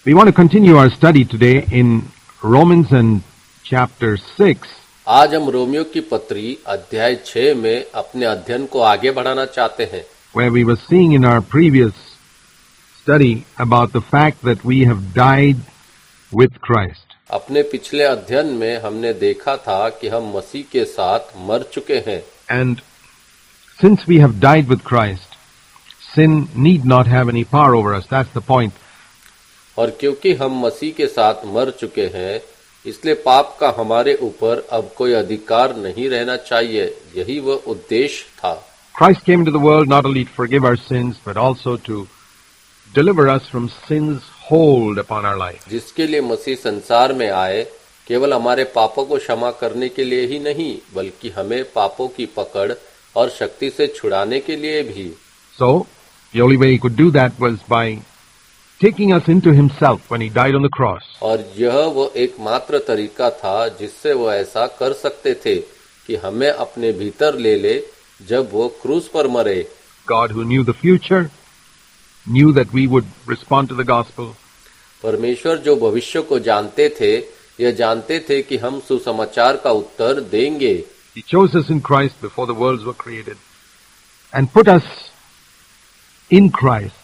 We want to continue our study today in Romans and chapter 6. आज हम Romeo की पत्री अध्याय 6 में अपने अध्ययन को आगे बढ़ाना चाहते हैं, where we were seeing in our previous study about the fact that we have died with Christ. अपने पिछले अध्ययन में हमने देखा था कि हम मसीह के साथ मर चुके हैं, And since we have died with Christ, sin need not have any power over us. That's the point. और क्योंकि हम मसीह के साथ मर चुके हैं, इसलिए पाप का हमारे ऊपर अब कोई अधिकार नहीं रहना चाहिए। यही वह उद्देश्य था। Christ came into the world not only to forgive our sins, but also to deliver us from sin's hold upon our life. जिसके लिए मसीह संसार में आए, केवल हमारे पापों को क्षमा करने के लिए ही नहीं, बल्कि हमें पापों की पकड़ और शक्ति से छुड़ाने के लिए भी। So, the only way he could do that was by taking us into himself when he died on the cross. और यह वो एकमात्र तरीका था जिससे वो ऐसा कर सकते थे कि हमें अपने भीतर ले ले जब वो क्रूस पर मरे। God, who knew the future, knew that we would respond to the gospel. परमेश्वर जो भविष्य को जानते थे, यह जानते थे कि हम सुसमाचार का उत्तर देंगे। He chose us in Christ before the worlds were created and put us in Christ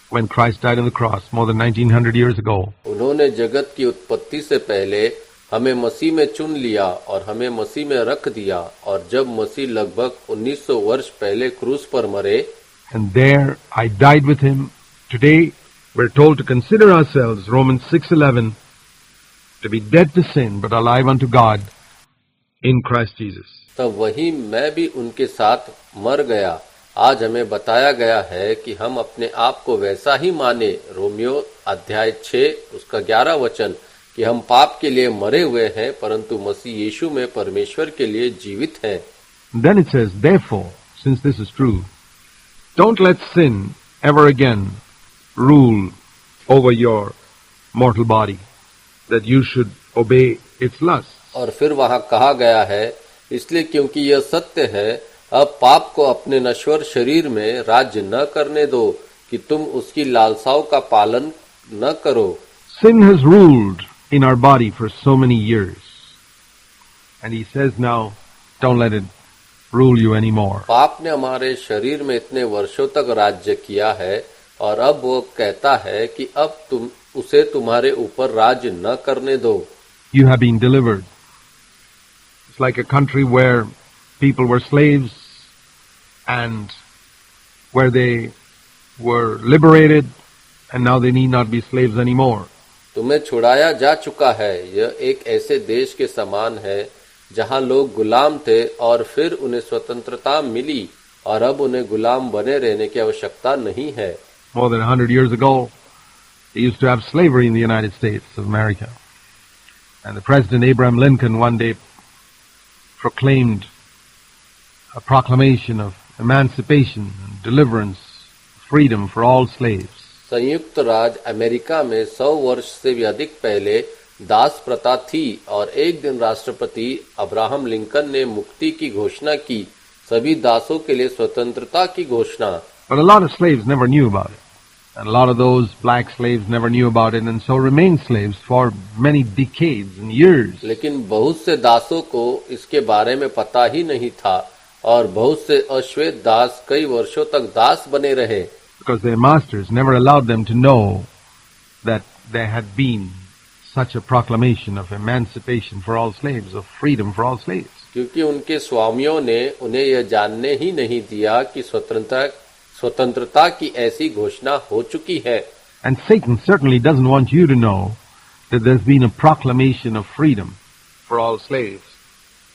when Christ died on the cross more than 1900 years ago. उन्होंने जगत की उत्पत्ति से पहले हमें मसीह में चुन लिया और हमें मसीह में रख दिया, और जब मसीह लगभग 1900 वर्ष पहले क्रूस पर मरे, And there I died with him. Today we're told to consider ourselves, Romans 6:11, to be dead to sin but alive unto God in Christ Jesus. तब वही मैं भी उनके साथ मर गया। आज हमें बताया गया है कि हम अपने आप को वैसा ही माने। रोमियो अध्याय 6 उसका 11 वचन, कि हम पाप के लिए मरे हुए हैं परंतु मसीह यीशु में परमेश्वर के लिए जीवित हैं। Then it says, therefore, since this is true, don't let sin ever again rule over your mortal body, that you should obey its lusts. और फिर वहां कहा गया है, इसलिए क्योंकि यह सत्य है, अब पाप को अपने नश्वर शरीर में राज्य न करने दो कि तुम उसकी लालसाओं का पालन न करो। Sin has ruled in our body for so many years. And he says now, don't let it rule you anymore. पाप ने हमारे शरीर में इतने वर्षों तक राज्य किया है, और अब वो कहता है कि अब तुम उसे तुम्हारे ऊपर राज्य न करने दो। You have been delivered. It's like a country where people were slaves and where they were liberated and now they need not be slaves anymore. तुम्हें छुड़ाया जा चुका है। यह एक ऐसे देश के समान है जहां लोग गुलाम थे और फिर उन्हें स्वतंत्रता मिली, और अब उन्हें गुलाम बने रहने की आवश्यकता नहीं है। More than 100 years ago, they used to have slavery in the United States of America. And the President Abraham Lincoln one day proclaimed a proclamation of emancipation and deliverance, freedom for all slaves. संयुक्त राज्य America में 100 वर्ष से भी अधिक पहले दास प्रथा थी, और एक दिन राष्ट्रपति अब्राहम लिंकन ने मुक्ति की घोषणा की, सभी दासों के लिए स्वतंत्रता की घोषणा। But a lot of slaves never knew about it. And a lot of those black slaves never knew about it and so remained slaves for many decades and years. लेकिन बहुत से दासों को इसके बारे में पता ही नहीं था, और बहुत से अश्वेत दास कई वर्षों तक दास बने रहे। Because their masters never allowed them to know that there had been such a proclamation of emancipation for all slaves, of freedom for all slaves. क्योंकि उनके स्वामियों ने उन्हें यह जानने ही नहीं दिया कि स्वतंत्रता की ऐसी घोषणा हो चुकी है। And Satan certainly doesn't want you to know that there's been a proclamation of freedom for all slaves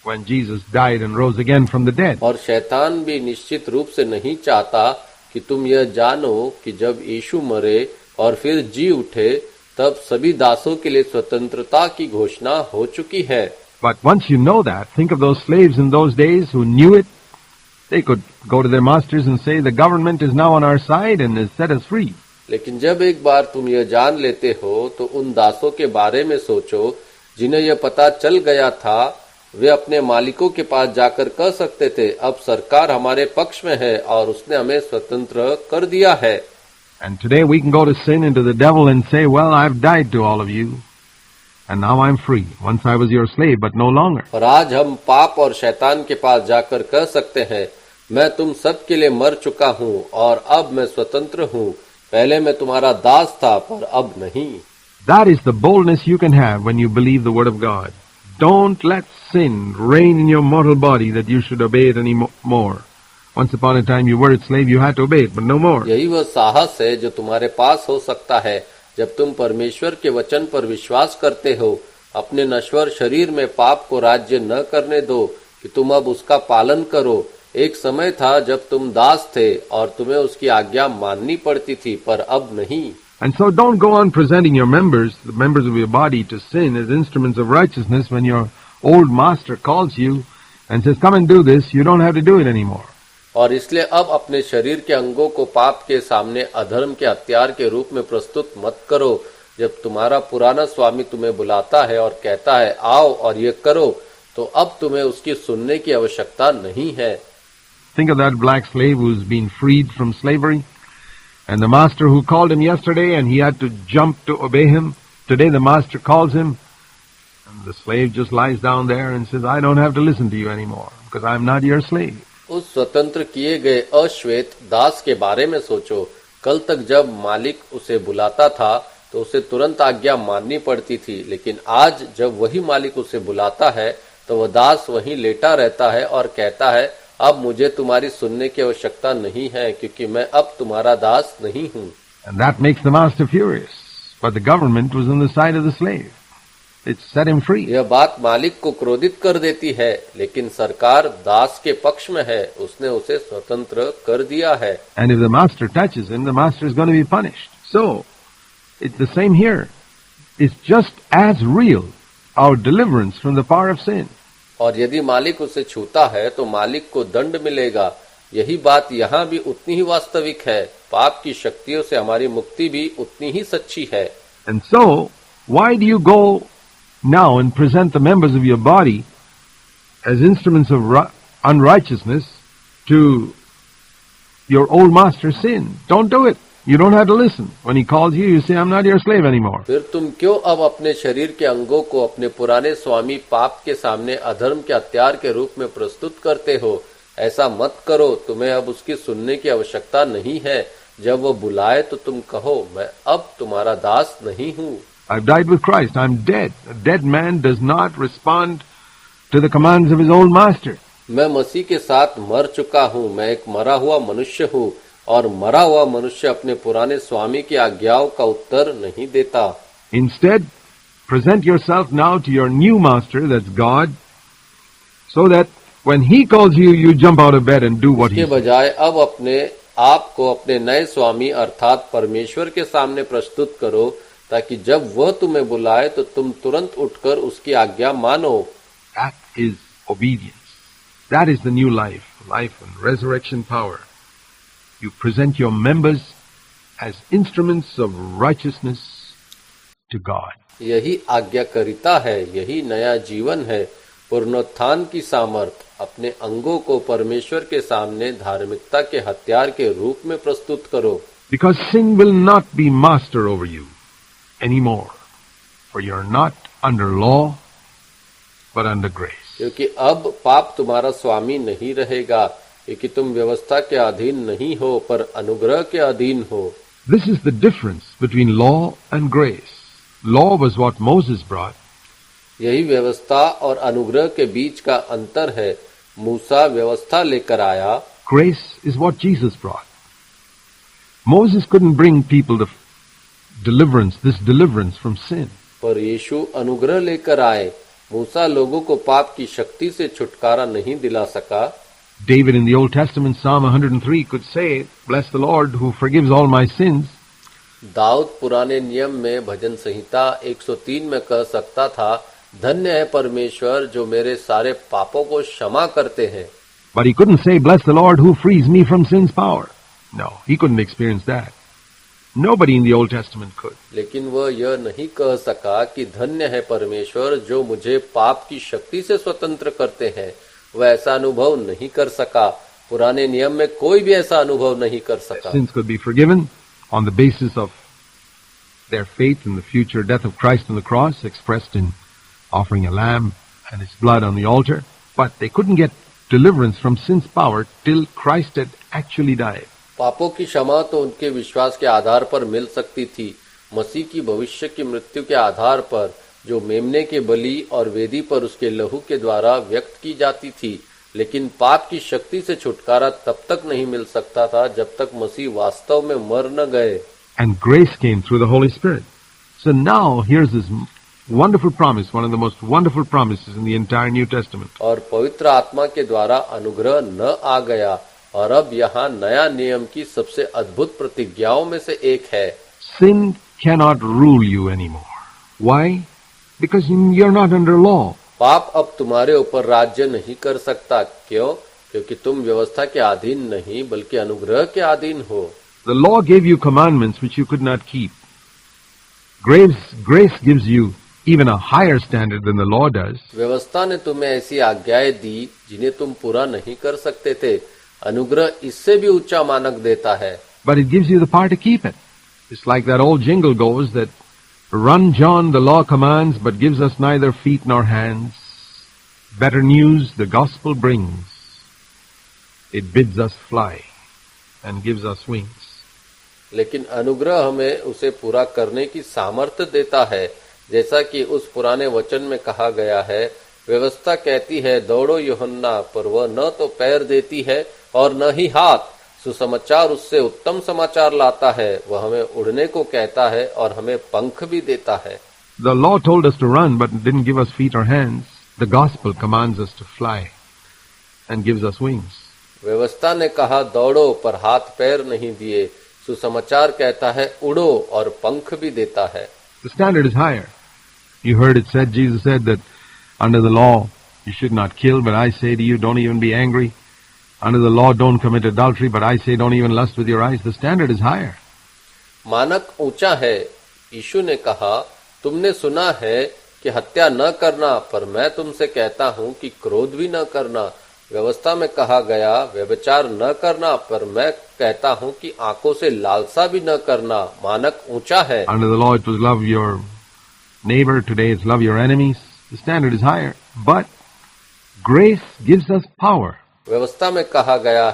when Jesus died and rose again from the dead. और शैतान भी निश्चित रूप से नहीं चाहता कि तुम यह जानो कि जब यीशु मरे और फिर जी उठे, तब सभी दासों के लिए स्वतंत्रता की घोषणा हो चुकी है। But once you know that, think of those slaves in those days who knew it. They could go to their masters and say, the government is now on our side and has set us free. लेकिन जब एक बार तुम यह जान लेते हो, तो उन दासों के बारे में सोचो जिन्हें यह पता चल गया था। वे अपने मालिकों के पास जाकर कह सकते थे, अब सरकार हमारे पक्ष में है और उसने हमें स्वतंत्र कर दिया है। And today we can go to sin and to the devil and say, well, I've died to all of you, and now I'm free. Once I was your slave, but no longer. और आज हम पाप और शैतान के पास जाकर कह सकते हैं, मैं तुम सब के लिए मर चुका हूँ और अब मैं स्वतंत्र हूँ। पहले मैं तुम्हारा दास था, पर अब नहीं। That is the boldness you can have when you believe the word of God. Don't let sin reign in your mortal body that you should obey it any more. Once upon a time you were its slave, you had to obey it, but no more. यही वह साहस है जो तुम्हारे पास हो सकता है जब तुम परमेश्वर के वचन पर विश्वास करते हो। अपने नश्वर शरीर में पाप को राज्य न करने दो कि तुम अब उसका पालन करो। एक समय था जब तुम दास थे और तुम्हें उसकी आज्ञा माननी पड़ती थी, पर अब नहीं। And so don't go on presenting your members, the members of your body, to sin as instruments of righteousness when your old master calls you and says, come and do this. You don't have to do it anymore. और इसलिए अब अपने शरीर के अंगों को पाप के सामने अधर्म के हथियार के रूप में प्रस्तुत मत करो। जब तुम्हारा पुराना स्वामी तुम्हें बुलाता है और कहता है आओ और ये करो, तो अब तुम्हें उसकी सुनने की आवश्यकता नहीं है। Think of that black slave who's been freed from slavery, and the master who called him yesterday and he had to jump to obey him. Today the master calls him, and the slave just lies down there and says, I don't have to listen to you anymore because I'm not your slave. उस स्वतंत्र किए गए अश्वेत दास के बारे में सोचो। कल तक जब मालिक उसे बुलाता था तो उसे तुरंत आज्ञा माननी पड़ती थी, लेकिन आज जब वही मालिक उसे बुलाता है तो वह दास वहीं लेटा रहता है और कहता है, अब मुझे तुम्हारी सुनने की आवश्यकता नहीं है क्योंकि मैं अब तुम्हारा दास नहीं हूँ। And that makes the master furious. But the government was on the side of the slave. It set him free. यह बात मालिक को क्रोधित कर देती है, लेकिन सरकार दास के पक्ष में है। उसने उसे स्वतंत्र कर दिया है। And if the master touches him, the master is going to be punished. So, it's the same here. It's just as real, our deliverance from the power of sin. और यदि मालिक उसे छूता है तो मालिक को दंड मिलेगा। यही बात यहाँ भी उतनी ही वास्तविक है। पाप की शक्तियों से हमारी मुक्ति भी उतनी ही सच्ची है। And so, why do you go now and present the members of your body as instruments of unrighteousness to your old master's sin? Don't do it. You don't have to listen. When he calls you, you say, I'm not your slave anymore. फिर तुम क्यों अब अपने शरीर के अंगों को अपने पुराने स्वामी पाप के सामने अधर्म के हथियार के रूप में प्रस्तुत करते हो? ऐसा मत करो। तुम्हें अब उसकी सुनने की आवश्यकता नहीं है। जब वो बुलाए तो तुम कहो, मैं अब तुम्हारा दास नहीं हूँ। I've died with Christ. I'm dead. A dead man does not respond to the commands of his old master. मैं मसीह के साथ मर चुका हूँ। मैं एक मरा हुआ मनुष्य हूँ और मरा हुआ मनुष्य अपने पुराने स्वामी की आज्ञाओं का उत्तर नहीं देता। Instead, present yourself now to your new master, that's God, so that when he calls you, you jump out of bed and do what he says. इसके बजाय अब अपने आप को अपने नए स्वामी अर्थात परमेश्वर के सामने प्रस्तुत करो, ताकि जब वह तुम्हें बुलाए तो तुम तुरंत उठकर उसकी आज्ञा मानो। That is obedience. That is the new life, life and resurrection power. You present your members as instruments of righteousness to God. यही आज्ञाकारिता है, यही नया जीवन है। पुनरुत्थान की सामर्थ अपने अंगों को परमेश्वर के सामने धार्मिकता के हथियार के रूप में प्रस्तुत करो। Because sin will not be master over you anymore, for you are not under law, but under grace. क्योंकि अब पाप तुम्हारा स्वामी नहीं रहेगा, क्योंकि तुम व्यवस्था के अधीन नहीं हो पर अनुग्रह के अधीन हो। This is the difference between law and grace. Law was what Moses brought. यही व्यवस्था और अनुग्रह के बीच का अंतर है। मूसा व्यवस्था लेकर आया। Grace is what Jesus brought. Moses couldn't bring people the deliverance, this deliverance from sin. पर यीशु अनुग्रह लेकर आए। मूसा लोगों को पाप की शक्ति से छुटकारा नहीं दिला सका। David in the Old Testament, Psalm 103, could say, Bless the Lord who forgives all my sins. Dawood पुराने नियम में भजन संहिता 103 में कह सकता था, धन्य है परमेश्वर जो मेरे सारे पापों को क्षमा करते हैं। But he couldn't say, Bless the Lord who frees me from sin's power. No, he couldn't experience that. Nobody in the Old Testament could. लेकिन वह यह नहीं कह सका कि धन्य है परमेश्वर जो मुझे पाप की शक्ति से स्वतंत्र करते हैं। वह ऐसा अनुभव नहीं कर सका। पुराने नियम में कोई भी ऐसा अनुभव नहीं कर सका। Sins could be forgiven on the basis of their faith in the future death of Christ on the cross, expressed in offering a lamb and his blood on the altar. But they couldn't get deliverance from sin's power till Christ had actually died. पापों की क्षमा तो उनके विश्वास के आधार पर मिल सकती थी, मसीह की भविष्य की मृत्यु के आधार पर, जो मेमने के बलि और वेदी पर उसके लहू के द्वारा व्यक्त की जाती थी। लेकिन पाप की शक्ति से छुटकारा तब तक नहीं मिल सकता था जब तक मसीह वास्तव में मर न गए। And grace came through the Holy Spirit. So now here's this wonderful promise, one of the most wonderful promises in the entire New Testament. और पवित्र आत्मा के द्वारा अनुग्रह न आ गया, और अब यहाँ नया नियम की सबसे अद्भुत प्रतिज्ञाओं में से एक है। Sin cannot rule you anymore. Why? Because you're not under law. पाप अब तुम्हारे ऊपर राज्य नहीं कर सकता। क्यों? क्योंकि तुम व्यवस्था के अधीन नहीं बल्कि अनुग्रह के अधीन हो। The law gave you commandments which you could not keep. Grace gives you even a higher standard than the law does. व्यवस्था ने तुम्हें ऐसी आज्ञाएं दी जिन्हें तुम पूरा नहीं कर सकते थे। अनुग्रह इससे भी ऊंचा मानक देता है। But it gives you the power to keep it. It's like that old jingle goes that, "Run, John, the law commands, but gives us neither feet nor hands. Better news the gospel brings. It bids us fly and gives us wings." लेकिन अनुग्रह हमें उसे पूरा करने की सामर्थ्य देता है, जैसा कि उस पुराने वचन में कहा गया है। व्यवस्था कहती है, दौड़ो यूहन्ना, पर वह न तो पैर देती है और न ही हाथ। सुसमाचार उससे उत्तम समाचार लाता है। वह हमें उड़ने को कहता है और हमें पंख भी देता है। The law told us to run, but it didn't give us feet or hands. The gospel commands us to fly and gives us wings. व्यवस्था ने कहा दौड़ो, पर हाथ पैर नहीं दिए। सुसमाचार कहता है उड़ो और पंख भी देता है। The standard is higher. You heard it said, Jesus said that under the law you should not kill, but I say to you, don't even be angry. Under the law don't commit adultery, but I say don't even lust with your eyes. The standard is higher. मानक ऊंचा है। यीशु ने कहा, तुमने सुना है कि हत्या न करना, पर मैं तुमसे कहता हूँ कि क्रोध भी न करना। व्यवस्था में कहा गया व्यभिचार न करना, पर मैं कहता हूँ कि आंखों से लालसा भी न करना। मानक ऊंचा है। Under the law it was love your neighbor. Today it's love your enemies. The standard is higher. But grace gives us power. व्यवस्था में कहा गया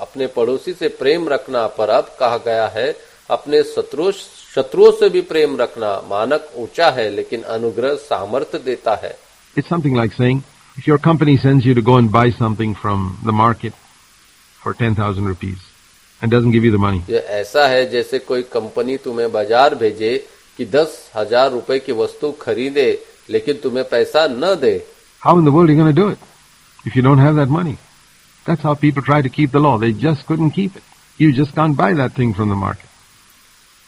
अपने पड़ोसी से प्रेम रखना, पर अब कहा गया है अपने शत्रुओं से भी प्रेम रखना। मानक ऊंचा है, लेकिन अनुग्रह सामर्थ्य देता है। It's something like saying, if your company sends you to go and buy something from the market for 10,000 rupees and doesn't give you the money. ये ऐसा है जैसे कोई कंपनी तुम्हें बाजार भेजे कि 10,000 रुपए की वस्तु खरीदे, लेकिन तुम्हें पैसा न दे। How in the world are you going to do it if you don't have that money? That's how people try to keep the law. They just couldn't keep it. You just can't buy that thing from the market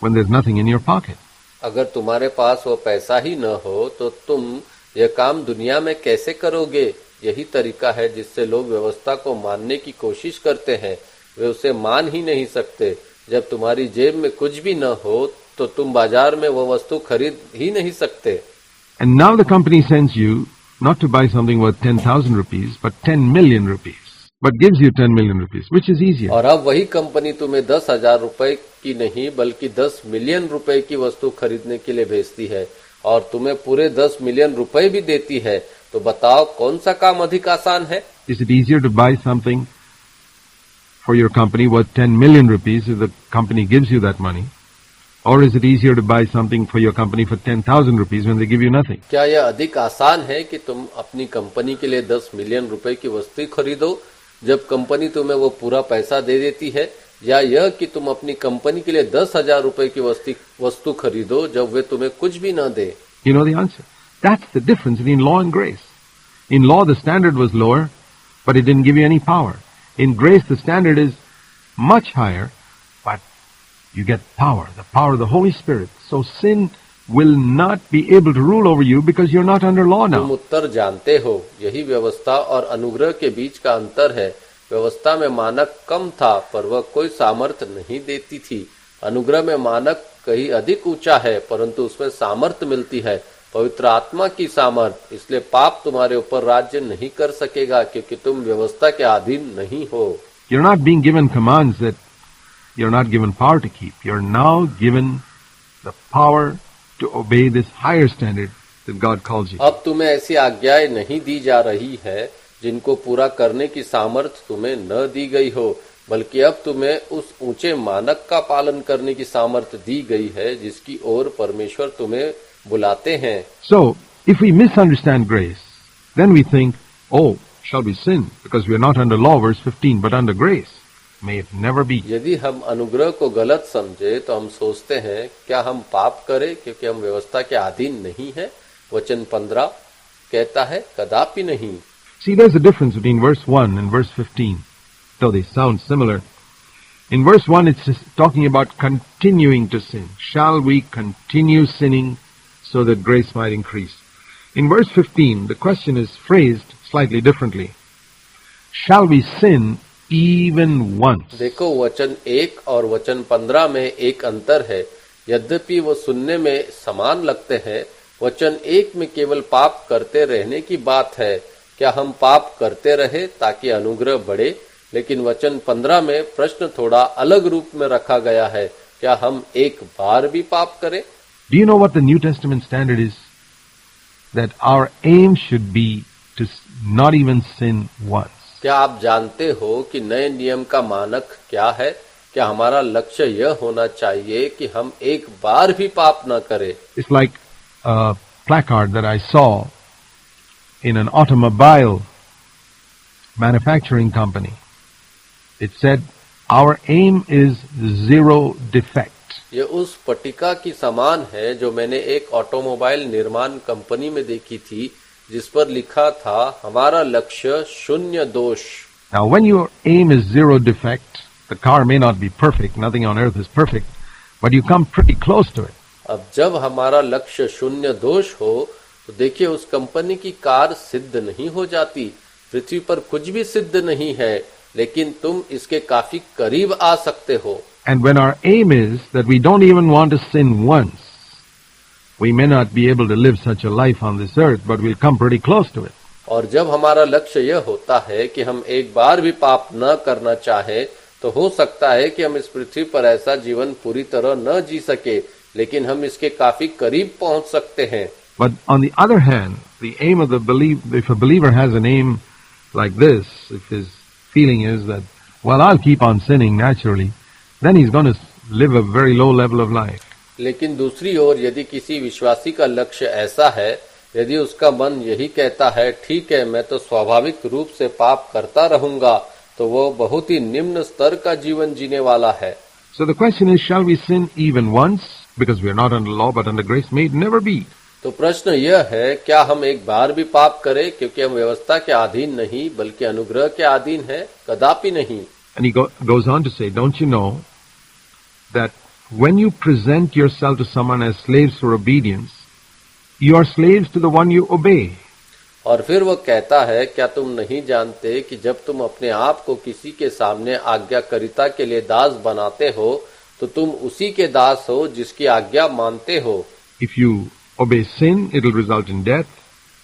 when there's nothing in your pocket. अगर तुम्हारे पास वो पैसा ही न हो तो तुम यह काम दुनिया में कैसे करोगे? यही तरीका है जिससे लोग व्यवस्था को मानने की कोशिश करते हैं। वे उसे मान ही नहीं सकते। जब तुम्हारी जेब में कुछ भी न हो तो तुम बाजार में वो वस्तु खरीद ही नहीं सकते। And now the company sends you not to buy something worth 10,000 rupees, but 10 million rupees. But gives you 10 million rupees, which is easier. और अब वही कंपनी तुम्हें 10,000 रुपए की नहीं बल्कि 10 मिलियन रुपए की वस्तु खरीदने के लिए भेजती है और तुम्हें पूरे 10 मिलियन रुपए भी देती है। तो बताओ कौन सा काम अधिक आसान है? Is it easier to buy something for your company worth 10 million rupees if the company gives you that money? Or is it easier to buy something for your company for 10,000 rupees when they give you nothing? क्या यह अधिक आसान है कि तुम अपनी company के लिए 10 मिलियन रुपए की वस्तु खरीदो जब कंपनी तुम्हें वो पूरा पैसा दे देती है, या यह कि तुम अपनी कंपनी के लिए 10,000 रुपए की वस्तु खरीदो जब वे तुम्हें कुछ भी न दे? You know the answer. That's the difference between law and grace. In law, the standard was lower, but it didn't give you any power. In grace, the standard is much higher, but you get power, the power of the Holy Spirit. So sin will not be able to rule over you because you're not under law now. तुम उत्तर जानते हो। यही व्यवस्था और अनुग्रह के बीच का अंतर है। व्यवस्था में मानक कम था, पर वह कोई सामर्थ्य नहीं देती थी। अनुग्रह में मानक कहीं अधिक ऊंचा है, परंतु उसमें सामर्थ्य मिलती है, पवित्र आत्मा की सामर्थ। इसलिए पाप तुम्हारे ऊपर राज्य नहीं कर सकेगा, क्योंकि तुम व्यवस्था के अधीन नहीं हो। You're not being given commands that you're not given power to keep. You're now given the power to obey this higher standard that God calls you. अब तुम्हें ऐसी आज्ञाएं नहीं दी जा रही है जिनको पूरा करने की सामर्थ्य तुम्हें न दी गई हो, बल्कि अब तुम्हें उस ऊंचे मानक का पालन करने की सामर्थ्य दी गई है जिसकी ओर परमेश्वर तुम्हें बुलाते हैं. So, if we misunderstand grace, then we think, oh, shall we sin because we are not under law, verse 15, but under grace? May it never be. यदि हम अनुग्रह को गलत समझे तो हम सोचते हैं क्या हम पाप करें क्योंकि हम व्यवस्था के अधीन नहीं है. वचन 15 कहता है कदापि नहीं. See, there's a difference between verse 1 and verse 15, though they sound similar. In verse 1, it's just talking about continuing to sin. Shall we continue sinning so that grace might increase? In verse 15, the question is phrased slightly differently. Shall we sin even once? देखो वचन 1 और वचन 15 में एक अंतर है. यद्यपि वो सुनने में समान लगते हैं. वचन 1 में केवल पाप करते रहने की बात है. क्या हम पाप करते रहे ताकि अनुग्रह बढ़े? लेकिन वचन 15 में प्रश्न थोड़ा अलग रूप में रखा गया है. क्या हम एक बार भी पाप करें? Do you know what the New Testament standard is? That our aim should be to not even sin once. क्या आप जानते हो कि नए नियम का मानक क्या है? क्या हमारा लक्ष्य यह होना चाहिए कि हम एक बार भी पाप न करें? It's like a placard that I saw in an automobile manufacturing company. It said, our aim is zero defect. ये उस पट्टिका की समान है जो मैंने एक ऑटोमोबाइल निर्माण कंपनी में देखी थी, जिस पर लिखा था हमारा लक्ष्य शून्य दोष. Now, when your aim is zero defect, the car may not be perfect, nothing on earth is perfect, but you come pretty close to it. अब जब हमारा लक्ष्य शून्य दोष हो तो देखिए उस कंपनी की कार सिद्ध नहीं हो जाती. पृथ्वी पर कुछ भी सिद्ध नहीं है, लेकिन तुम इसके काफी करीब आ सकते हो. And when our aim is that we don't even want to sin once, we may not be able to live such a life on this earth, but we'll come pretty close to it. और जब हमारा लक्ष्य यह होता है कि हम एक बार भी पाप न करना चाहे, तो हो सकता है कि हम इस पृथ्वी पर ऐसा जीवन पूरी तरह न जी सके, लेकिन हम इसके काफी करीब पहुंच सकते हैं. But on the other hand, the aim of if a believer has an aim like this, if his feeling is that, well, I'll keep on sinning naturally, then he's going to live a very low level of life. लेकिन दूसरी ओर यदि किसी विश्वासी का लक्ष्य ऐसा है, यदि उसका मन यही कहता है ठीक है मैं तो स्वाभाविक रूप से पाप करता रहूंगा, तो वो बहुत ही निम्न स्तर का जीवन जीने वाला है. So the question is, shall we sin even once? Because we are not under law but under grace, may it never be. तो प्रश्न यह है क्या हम एक बार भी पाप करें क्योंकि हम व्यवस्था के अधीन नहीं बल्कि अनुग्रह के अधीन है? कदापि नहीं. And he goes on to say, don't you know that when you present yourself to someone as slaves for obedience, you are slaves to the one you obey. और फिर वो कहता है क्या तुम नहीं जानते कि जब तुम अपने आप को किसी के सामने आज्ञाकारिता के लिए दास बनाते हो तो तुम उसी के दास हो जिसकी आज्ञा मानते हो. If you obey sin, it will result in death,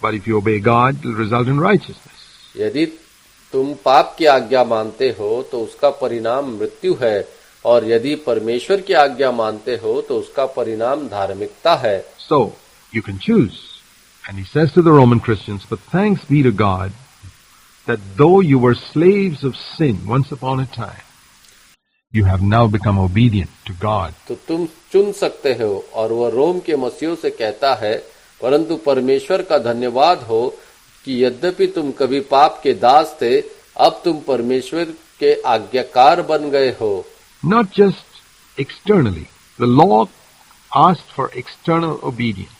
but if you obey God, it will result in righteousness. यदि तुम पाप की आज्ञा मानते हो तो उसका परिणाम मृत्यु है, और यदि परमेश्वर की आज्ञा मानते हो तो उसका परिणाम धार्मिकता है. So, you can choose. And he says to the Roman Christians, but thanks be to God that though you were slaves of sin once upon a time, you have now become obedient to God. तो तुम चुन सकते हो, और वह रोम के मसीहों से कहता है परंतु परमेश्वर का धन्यवाद हो कि यद्यपि तुम कभी पाप के दास थे, अब तुम परमेश्वर के आज्ञाकार बन गए हो. Not just externally. The law asked for external obedience.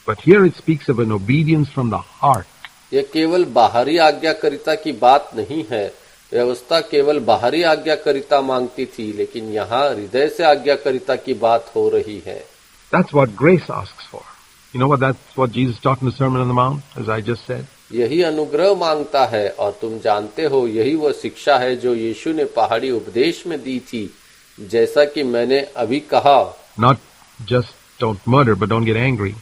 But here it speaks of an obedience from the heart. यह केवल बाहरी आज्ञाकारिता की बात नहीं है. व्यवस्था केवल बाहरी आज्ञाकारिता मांगती थी, लेकिन यहाँ हृदय से आज्ञाकारिता की बात हो रही है. That's what grace asks for. You know what? That's what Jesus taught in the Sermon on the Mount, as I just said. यही अनुग्रह मांगता है, और तुम जानते हो यही वह शिक्षा है जो यीशु ने पहाड़ी उपदेश में दी थी, जैसा कि मैंने अभी कहा. Not just don't murder, but don't get angry.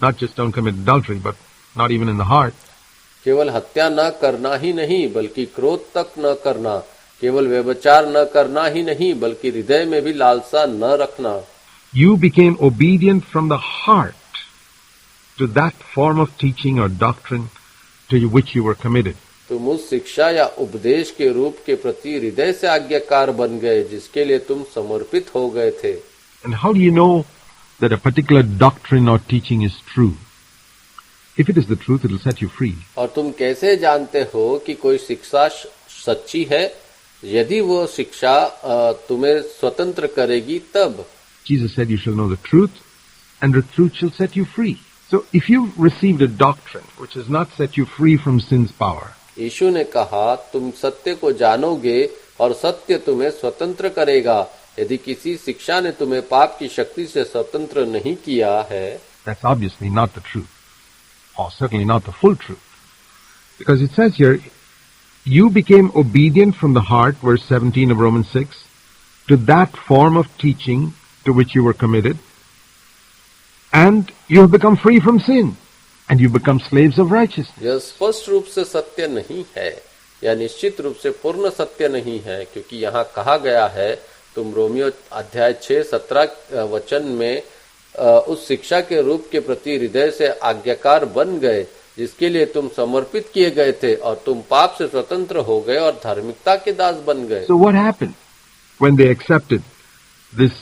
Not just don't commit adultery, but not even in the heart. केवल हत्या न करना ही नहीं, बल्कि क्रोध तक न करना. केवल व्यभिचार न करना ही नहीं बल्कि हृदय में भी लालसा न रखना। You became obedient from the heart to that form of teaching or doctrine to which you were committed. तुम उस शिक्षा या उपदेश के रूप के प्रति हृदय से आज्ञाकार बन गए जिसके लिए तुम समर्पित हो गए थे। And how do you know that a particular doctrine or teaching is true? If it is the truth, it will set you free. और तुम कैसे जानते हो कि कोई शिक्षा सच्ची है? यदि वो शिक्षा तुम्हें स्वतंत्र करेगी तब। Jesus said you shall know the truth and the truth shall set you free. So if you received a doctrine which has not set you free from sin's power, यीशु ने कहा तुम सत्य को जानोगे और सत्य तुम्हें स्वतंत्र करेगा। यदि किसी शिक्षा ने तुम्हें पाप की शक्ति से स्वतंत्र नहीं किया है, that's obviously not the truth, or certainly not the full truth. Because it says here, you became obedient from the heart, verse 17 of Romans 6, to that form of teaching to which you were committed, and you have become free from sin, and you become slaves of righteousness. यह स्पष्ट रूप से सत्य नहीं है या निश्चित रूप से पूर्ण सत्य नहीं है, क्योंकि यहाँ कहा गया है तुम रोमियो अध्याय 6:17 वचन में उस शिक्षा के रूप के प्रति हृदय से आज्ञाकार बन गए जिसके लिए तुम समर्पित किए गए थे और तुम पाप से स्वतंत्र हो गए और धार्मिकता के दास बन गए। So what happened when they accepted this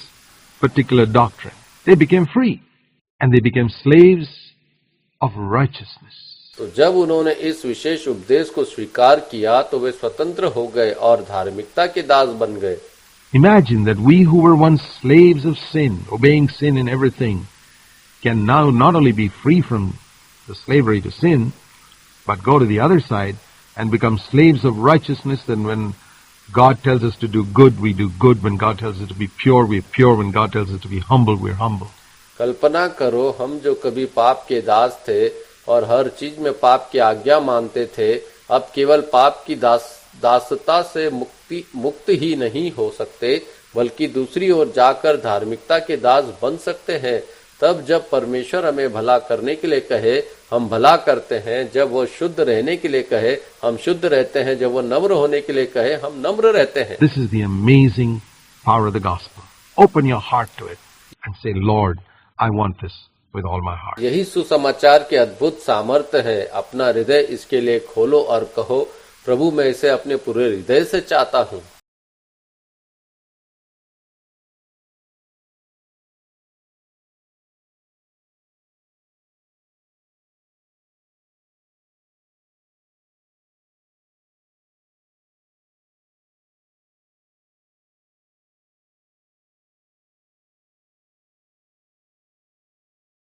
particular doctrine? They became free and they became slaves of righteousness. तो जब उन्होंने इस विशेष उपदेश को स्वीकार किया तो वे स्वतंत्र हो गए और धार्मिकता के दास बन गए। Imagine that we who were once slaves of sin, obeying sin in everything, can now not only be free from the slavery to sin, but go to the other side and become slaves of righteousness. Then when God tells us to do good, we do good. When God tells us to be pure, we are pure. When God tells us to be humble, we are humble. कल्पना करो हम जो कभी पाप के दास थे और हर चीज में पाप की आज्ञा मानते थे, अब केवल पाप की दासता से मुक्त ही नहीं हो सकते बल्कि दूसरी ओर जाकर धार्मिकता के दास बन सकते हैं। तब जब परमेश्वर हमें भला करने के लिए कहे हम भला करते हैं, जब वो शुद्ध रहने के लिए कहे हम शुद्ध रहते हैं, जब वो नम्र होने के लिए कहे हम नम्र रहते हैं। This is the amazing power of the gospel. Open your heart to it and say, Lord, I want this with all my heart. यही सुसमाचार के अद्भुत सामर्थ्य है। अपना हृदय इसके लिए खोलो और कहो, प्रभु मैं इसे अपने पूरे हृदय से चाहता हूँ।